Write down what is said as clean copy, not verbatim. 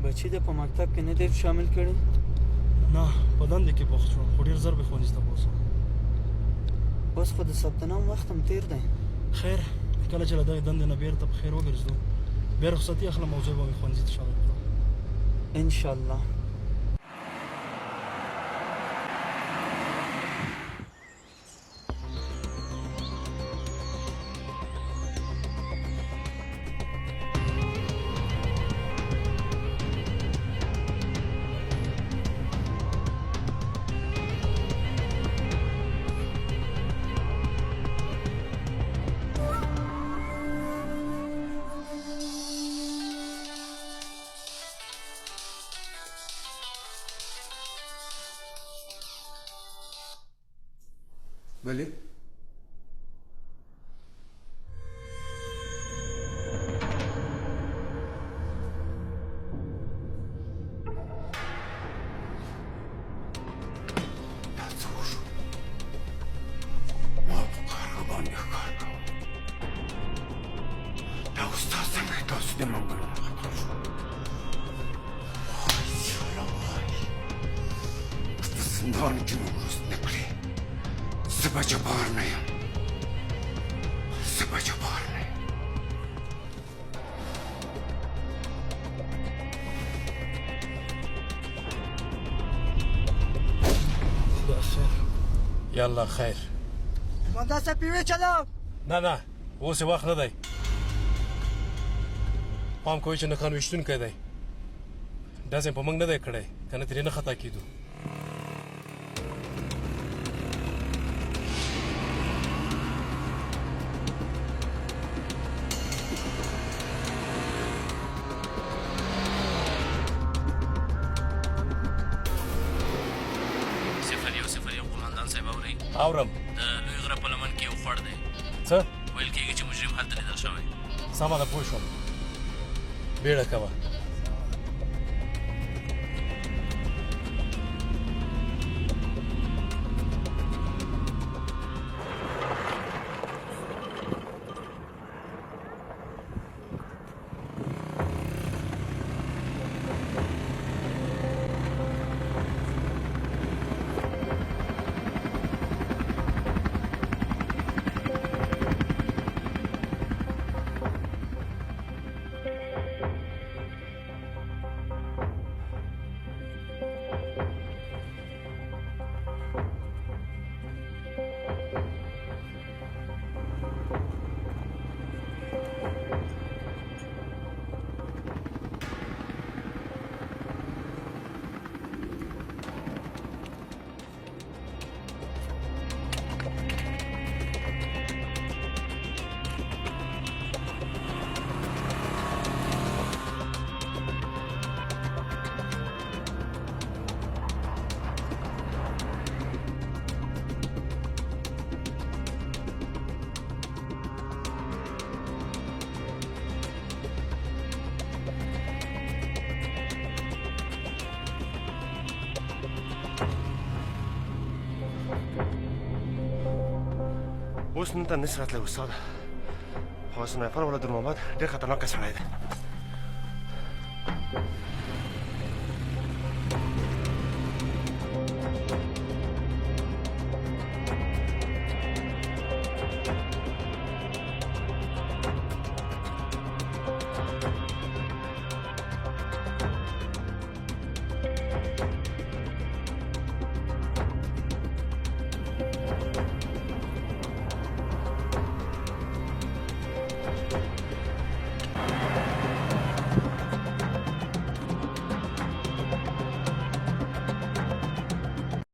بچی دې په مکتب کې نه دی شامل کړی؟ نه په دندې کې بوخت شوم خو ډېر زر به ښوونځي ته بوځم. اوس خو د ثبت نام وخت هم تېر دی. خیر کله چې له دغې دندې نه بېرته په خیر وګرځېدو بیا رخصتي اخلم او زوی به مې ښوونځي ته شامل کړم. انشاءالله. بله یالله خیر. قومندان صاحب پیوې چلاو. نه اوس وخت نه دی. پام کوئ چې نښان ویشتونکی دی. داسې په موږ نه دی کړی که نه ترې نه خطا کېدو. اورم د لوی غره په لمن کې یو خوړ دی. څه ویل کېږي چې مجرم هلته لیدل شوی. سمه ده پوه شوم. بیړه کوه. اوس نن ته نس راتلی استاده. خو سنایپر والا در محمد ډېر خطرناکه سړی دی.